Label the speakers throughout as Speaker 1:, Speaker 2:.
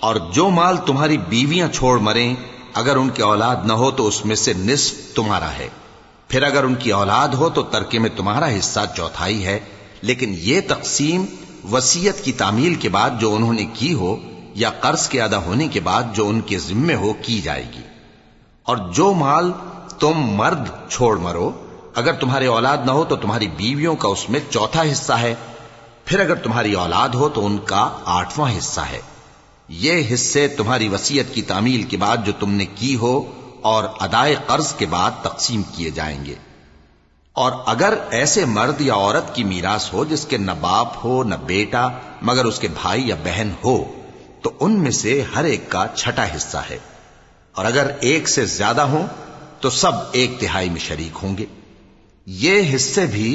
Speaker 1: اور جو مال تمہاری بیویاں چھوڑ مریں اگر ان کی اولاد نہ ہو تو اس میں سے نصف تمہارا ہے، پھر اگر ان کی اولاد ہو تو ترکے میں تمہارا حصہ چوتھائی ہے، لیکن یہ تقسیم وصیت کی تعمیل کے بعد جو انہوں نے کی ہو یا قرض کے ادا ہونے کے بعد جو ان کے ذمے ہو کی جائے گی۔ اور جو مال تم مرد چھوڑ مرو اگر تمہاری اولاد نہ ہو تو تمہاری بیویوں کا اس میں چوتھا حصہ ہے، پھر اگر تمہاری اولاد ہو تو ان کا 8واں حصہ ہے۔ یہ حصے تمہاری وصیت کی تعمیل کے بعد جو تم نے کی ہو اور ادائے قرض کے بعد تقسیم کیے جائیں گے۔ اور اگر ایسے مرد یا عورت کی میراث ہو جس کے نہ باپ ہو نہ بیٹا مگر اس کے بھائی یا بہن ہو تو ان میں سے ہر ایک کا چھٹا حصہ ہے، اور اگر ایک سے زیادہ ہوں تو سب 1/3 میں شریک ہوں گے۔ یہ حصے بھی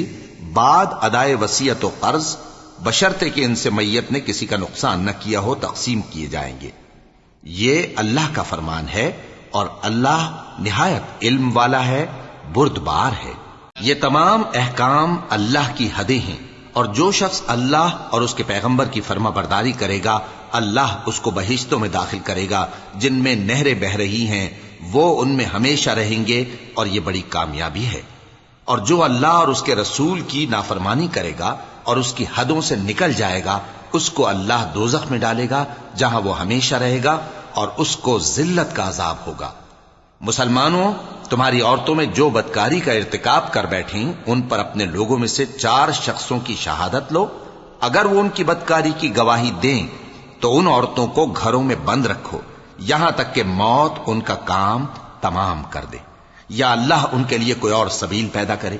Speaker 1: بعد ادائے وصیت و قرض بشرطے کہ ان سے میت نے کسی کا نقصان نہ کیا ہو تقسیم کیے جائیں گے۔ یہ اللہ کا فرمان ہے اور اللہ نہایت علم والا ہے، بردبار ہے۔ یہ تمام احکام اللہ کی حدیں ہیں، اور جو شخص اللہ اور اس کے پیغمبر کی فرما برداری کرے گا اللہ اس کو بہشتوں میں داخل کرے گا جن میں نہریں بہ رہی ہیں، وہ ان میں ہمیشہ رہیں گے، اور یہ بڑی کامیابی ہے۔ اور جو اللہ اور اس کے رسول کی نافرمانی کرے گا اور اس کی حدوں سے نکل جائے گا اس کو اللہ دوزخ میں ڈالے گا جہاں وہ ہمیشہ رہے گا، اور اس کو ذلت کا عذاب ہوگا۔ مسلمانوں، تمہاری عورتوں میں جو بدکاری کا ارتکاب کر بیٹھیں ان پر اپنے لوگوں میں سے 4 شخصوں کی شہادت لو۔ اگر وہ ان کی بدکاری کی گواہی دیں تو ان عورتوں کو گھروں میں بند رکھو یہاں تک کہ موت ان کا کام تمام کر دے، یا اللہ ان کے لیے کوئی اور سبیل پیدا کرے۔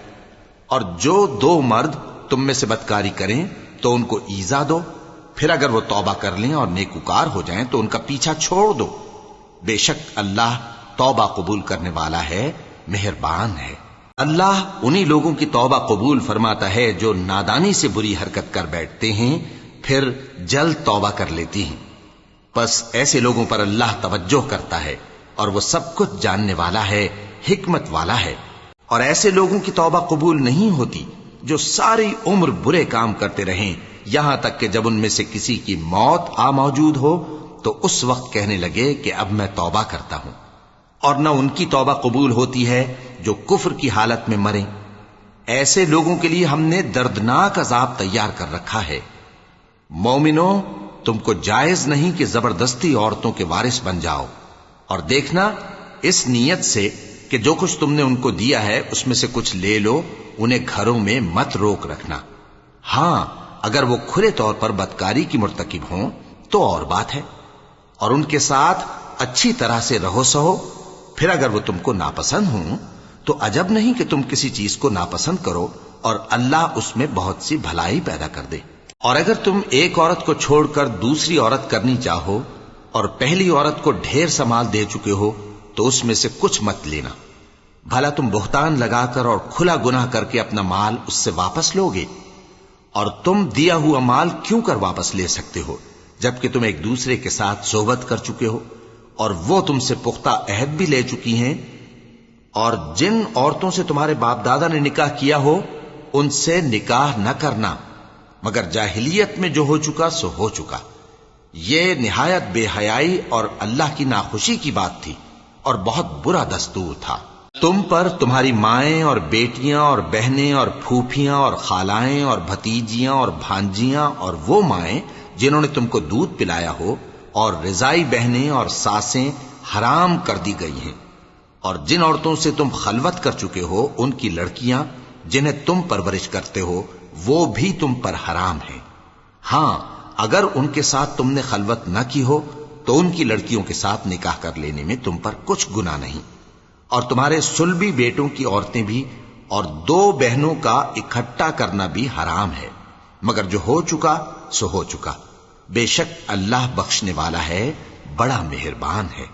Speaker 1: اور جو 2 مرد تم میں سے بدکاری کریں تو ان کو ایذا دو، پھر اگر وہ توبہ کر لیں اور نیکوکار ہو جائیں تو ان کا پیچھا چھوڑ دو۔ بے شک اللہ توبہ قبول کرنے والا ہے، مہربان ہے۔ اللہ انہی لوگوں کی توبہ قبول فرماتا ہے جو نادانی سے بری حرکت کر بیٹھتے ہیں پھر جلد توبہ کر لیتی ہیں، بس ایسے لوگوں پر اللہ توجہ کرتا ہے اور وہ سب کچھ جاننے والا ہے، حکمت والا ہے۔ اور ایسے لوگوں کی توبہ قبول نہیں ہوتی جو ساری عمر برے کام کرتے رہیں یہاں تک کہ جب ان میں سے کسی کی موت آ موجود ہو تو اس وقت کہنے لگے کہ اب میں توبہ کرتا ہوں۔ اور نہ ان کی توبہ قبول ہوتی ہے جو کفر کی حالت میں مریں۔ ایسے لوگوں کے لیے ہم نے دردناک عذاب تیار کر رکھا ہے۔ مومنوں، تم کو جائز نہیں کہ زبردستی عورتوں کے وارث بن جاؤ، اور دیکھنا اس نیت سے کہ جو کچھ تم نے ان کو دیا ہے اس میں سے کچھ لے لو، انہیں گھروں میں مت روک رکھنا۔ ہاں، اگر وہ کھلے طور پر بدکاری کی مرتکب ہوں تو اور بات ہے، اور ان کے ساتھ اچھی طرح سے رہو سہو۔ پھر اگر وہ تم کو ناپسند ہوں تو عجب نہیں کہ تم کسی چیز کو ناپسند کرو، اور اللہ اس میں بہت سی بھلائی پیدا کر دے۔ اور اگر تم ایک عورت کو چھوڑ کر دوسری عورت کرنی چاہو اور پہلی عورت کو ڈھیر سا مال دے چکے ہو تو اس میں سے کچھ مت لینا، بھلا تم بہتان لگا کر اور کھلا گناہ کر کے اپنا مال اس سے واپس لوگے؟ اور تم دیا ہوا مال کیوں کر واپس لے سکتے ہو جبکہ تم ایک دوسرے کے ساتھ صحبت کر چکے ہو اور وہ تم سے پختہ عہد بھی لے چکی ہیں؟ اور جن عورتوں سے تمہارے باپ دادا نے نکاح کیا ہو ان سے نکاح نہ کرنا مگر جاہلیت میں جو ہو چکا سو ہو چکا۔ یہ نہایت بے حیائی اور اللہ کی ناخوشی کی بات تھی اور بہت برا دستور تھا۔ تم پر تمہاری مائیں اور بیٹیاں اور بہنیں اور پھوپھیاں اور خالائیں اور بھتیجیاں اور بھانجیاں اور وہ مائیں جنہوں نے تم کو دودھ پلایا ہو اور رضائی بہنیں اور ساسیں حرام کر دی گئی ہیں، اور جن عورتوں سے تم خلوت کر چکے ہو ان کی لڑکیاں جنہیں تم پرورش کرتے ہو وہ بھی تم پر حرام ہیں۔ ہاں، اگر ان کے ساتھ تم نے خلوت نہ کی ہو تو ان کی لڑکیوں کے ساتھ نکاح کر لینے میں تم پر کچھ گناہ نہیں۔ اور تمہارے صلبی بیٹوں کی عورتیں بھی اور 2 بہنوں کا اکٹھا کرنا بھی حرام ہے، مگر جو ہو چکا سو ہو چکا۔ بے شک اللہ بخشنے والا ہے، بڑا مہربان ہے۔